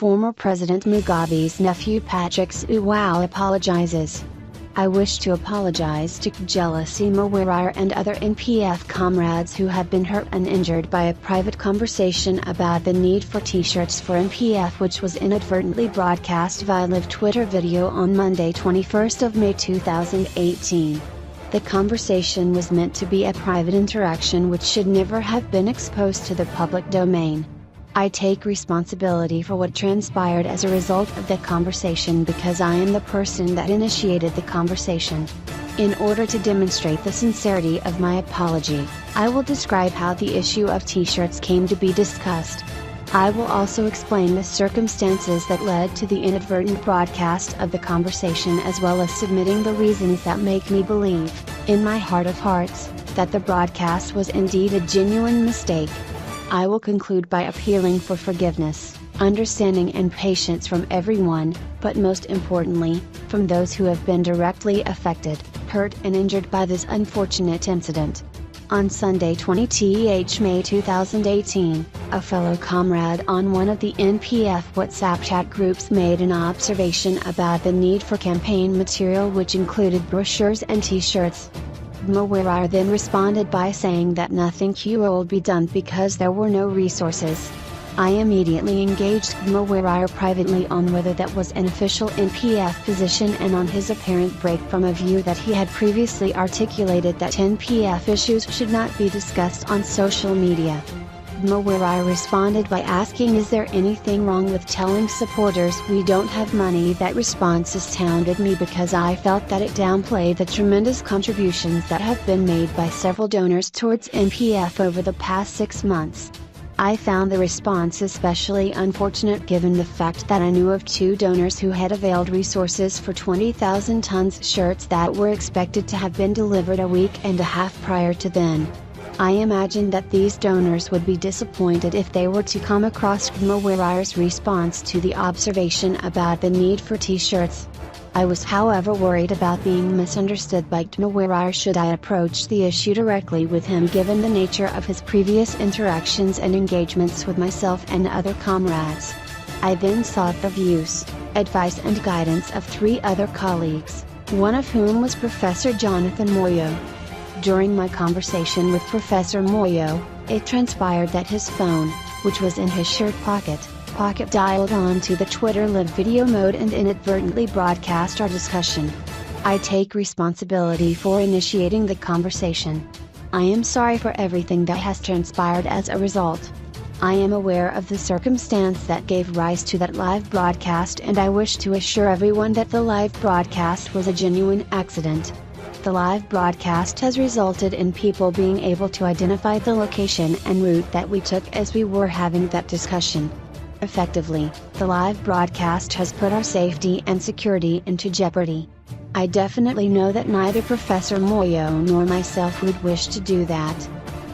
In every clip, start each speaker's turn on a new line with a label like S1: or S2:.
S1: Former President Mugabe's nephew Patrick Zhuwao apologizes. I wish to apologize to Jealousy Mawira and other NPF comrades who have been hurt and injured by a private conversation about the need for t-shirts for NPF, which was inadvertently broadcast via live Twitter video on Monday 21st of May 2018. The conversation was meant to be a private interaction which should never have been exposed to the public domain. I take responsibility for what transpired as a result of the conversation because I am the person that initiated the conversation. In order to demonstrate the sincerity of my apology, I will describe how the issue of t-shirts came to be discussed. I will also explain the circumstances that led to the inadvertent broadcast of the conversation, as well as submitting the reasons that make me believe, in my heart of hearts, that the broadcast was indeed a genuine mistake. I will conclude by appealing for forgiveness, understanding and patience from everyone, but most importantly, from those who have been directly affected, hurt and injured by this unfortunate incident. On Sunday 20th May 2018, a fellow comrade on one of the NPF WhatsApp chat groups made an observation about the need for campaign material, which included brochures and t-shirts. Mawira then responded by saying that nothing will be done because there were no resources. I immediately engaged Mawira privately on whether that was an official NPF position and on his apparent break from a view that he had previously articulated that NPF issues should not be discussed on social media. Mawira responded by asking, "Is there anything wrong with telling supporters we don't have money?" That response astounded me because I felt that it downplayed the tremendous contributions that have been made by several donors towards NPF over the past 6 months. I found the response especially unfortunate given the fact that I knew of 2 donors who had availed resources for 20,000 tons shirts that were expected to have been delivered a week and a half prior to then. I imagined that these donors would be disappointed if they were to come across Mawira's response to the observation about the need for t-shirts. I was however worried about being misunderstood by Mawira should I approach the issue directly with him, given the nature of his previous interactions and engagements with myself and other comrades. I then sought the views, advice and guidance of 3 other colleagues, one of whom was Professor Jonathan Moyo. During my conversation with Professor Moyo, it transpired that his phone, which was in his shirt pocket, dialed onto the Twitter live video mode and inadvertently broadcast our discussion. I take responsibility for initiating the conversation. I am sorry for everything that has transpired as a result. I am aware of the circumstance that gave rise to that live broadcast, and I wish to assure everyone that the live broadcast was a genuine accident. The live broadcast has resulted in people being able to identify the location and route that we took as we were having that discussion. Effectively, the live broadcast has put our safety and security into jeopardy. I definitely know that neither Professor Moyo nor myself would wish to do that.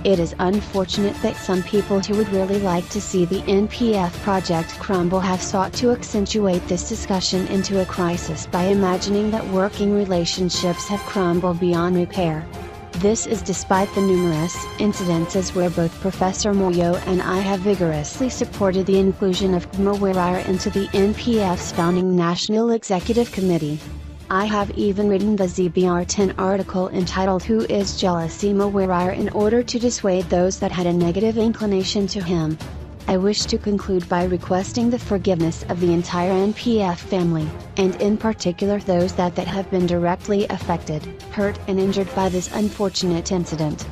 S1: It is unfortunate that some people who would really like to see the NPF project crumble have sought to accentuate this discussion into a crisis by imagining that working relationships have crumbled beyond repair. This is despite the numerous incidences where both Professor Moyo and I have vigorously supported the inclusion of Mawira into the NPF's founding National Executive Committee. I have even written the ZBR10 article entitled "Who is Jealousy Mawira?" in order to dissuade those that had a negative inclination to him. I wish to conclude by requesting the forgiveness of the entire NPF family, and in particular those that have been directly affected, hurt and injured by this unfortunate incident.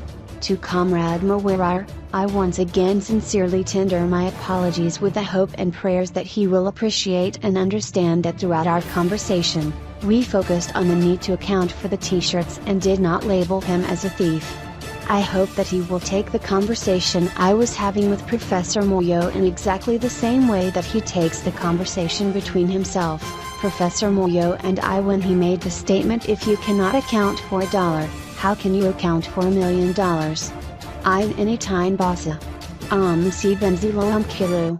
S1: To Comrade Mawira, I once again sincerely tender my apologies with the hope and prayers that he will appreciate and understand that throughout our conversation, we focused on the need to account for the t-shirts and did not label him as a thief. I hope that he will take the conversation I was having with Professor Moyo in exactly the same way that he takes the conversation between himself, Professor Moyo and I, when he made the statement, "If you cannot account for $1, how can you account for $1 million? I anytime bossa. Si benzilo kilu."